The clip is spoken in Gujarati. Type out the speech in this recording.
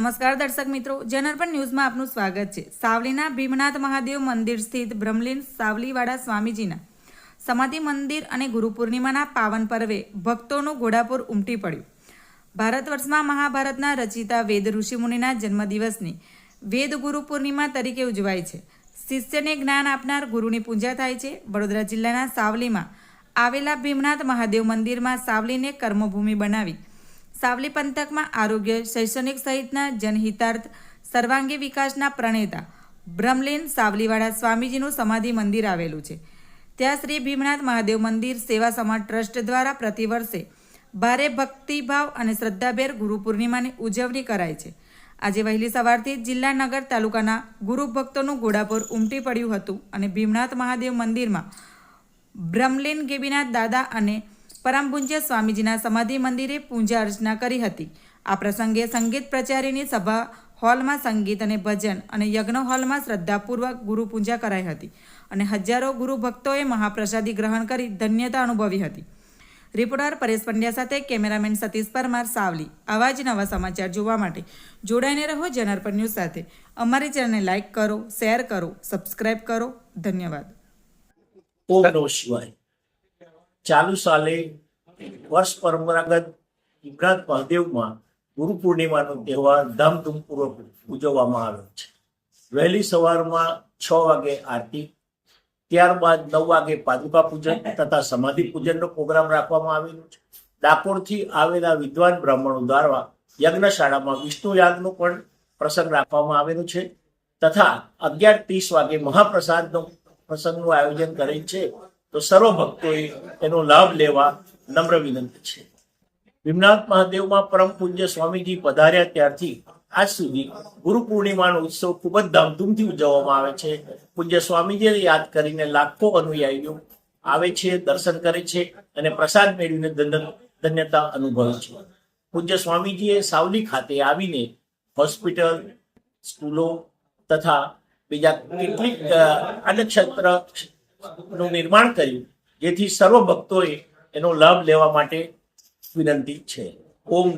નમસ્કાર દર્શક મિત્રો, જનાર્પણ ન્યૂઝમાં આપનું સ્વાગત છે। સાવલીના ભીમનાથ મહાદેવ મંદિર સ્થિત બ્રહ્મલીન સાવલીવાડા સ્વામીજીના સમાધિ મંદિર અને ગુરુ પૂર્ણિમાના પાવન પર્વે ભક્તોનું ઘોડાપુર ઉમટી પડ્યું। ભારત વર્ષમાં મહાભારતના રચિતા વેદ ઋષિમુનિના જન્મદિવસની વેદ ગુરુ પૂર્ણિમા તરીકે ઉજવાય છે। શિષ્યને જ્ઞાન આપનાર ગુરુની પૂજા થાય છે। વડોદરા જિલ્લાના સાવલીમાં આવેલા ભીમનાથ મહાદેવ મંદિરમાં સાવલીને કર્મભૂમિ બનાવી સાવલી પંથકમાં આરોગ્ય, શૈક્ષણિક સહિતના જનહિતાર્થ સર્વાંગી વિકાસના પ્રણેતા બ્રહ્મલીન સાવલીવાડા સ્વામીજીનું સમાધિ મંદિર આવેલું છે। ત્યાં શ્રી ભીમનાથ મહાદેવ મંદિર સેવા સમાજ ટ્રસ્ટ દ્વારા પ્રતિવર્ષે ભારે ભક્તિભાવ અને શ્રદ્ધાભેર ગુરુ પૂર્ણિમાની ઉજવણી કરાય છે। આજે વહેલી સવારથી જિલ્લા નગર તાલુકાના ગુરુ ભક્તોનું ઘોડાપુર ઉમટી પડ્યું હતું અને ભીમનાથ મહાદેવ મંદિરમાં બ્રહ્મલીન ગેબીનાથ દાદા અને પરમ પૂજ્ય સ્વામીજીના સમાધિ મંદિરે પૂજા અર્ચના કરી હતી। આ પ્રસંગે સંગીત પ્રચારીની સભા હોલમાં સંગીત અને ભજન અને યજ્ઞ હોલમાં શ્રદ્ધાપૂર્વક ગુરુ પૂજા કરાઈ હતી અને હજારો ગુરુ ભક્તોએ મહાપ્રસાદી ગ્રહણ કરી ધન્યતા અનુભવી હતી। રિપોર્ટર પરેશ પંડ્યા સાથે કેમેરામેન સતીશ પરમાર, સાવલી। આવા જ નવા સમાચાર જોવા માટે જોડાઈને રહો જનાર્પણ ન્યૂઝ સાથે। અમારી ચેનલને લાઇક કરો, શેર કરો, સબસ્ક્રાઇબ કરો। ધન્યવાદ। ઓમ નમઃ શિવાય। ચાલુ સાલે વર્ષ પરંપરાગત ભીમનાથ મહાદેવમાં ગુરુ પૂર્ણિમાનો તહેવાર ધામધૂમપૂર્વક ઉજવવામાં આવ્યો છે। વહેલી સવારમાં 6 વાગે આરતી, ત્યારબાદ 9 વાગે પાદુકા પૂજન તથા સમાધિ પૂજનનો પ્રોગ્રામ રાખવામાં આવેલો છે। ડાકોરથી આવેલા વિદ્વાન બ્રાહ્મણો દ્વારા યજ્ઞશાળામાં વિષ્ણુ યાગનો પણ પ્રસંગ રાખવામાં આવેલો છે તથા 11:30 વાગે મહાપ્રસાદનો પ્રસંગનું આયોજન કરેલ છે। તો સર્વ ભક્તોએ એનો લાભ લેવા નમ્ર વિનંતી છે। ભીમનાથ મહાદેવમાં પરમ પૂજ્ય સ્વામીજી પધાર્યા ત્યારથી આજ સુધી ગુરુ પૂર્ણિમાનો ઉત્સવ ખૂબ જ ધામધૂમથી ઉજવવામાં આવે છે। પૂજ્ય સ્વામીજીને યાદ કરીને લાખો અનુયાયીઓ આવે છે, દર્શન કરે છે અને પ્રસાદ મેળવીને ધન્યતા અનુભવે છે। પૂજ્ય સ્વામીજીએ સાવલી ખાતે આવીને હોસ્પિટલ, સ્કૂલો તથા બીજા કેટલીક અન્નક્ષેત્ર નું નિર્માણ કર્યું, જેથી સર્વ ભક્તોએ એનો લાભ લેવા માટે વિનંતી છે। ઓમ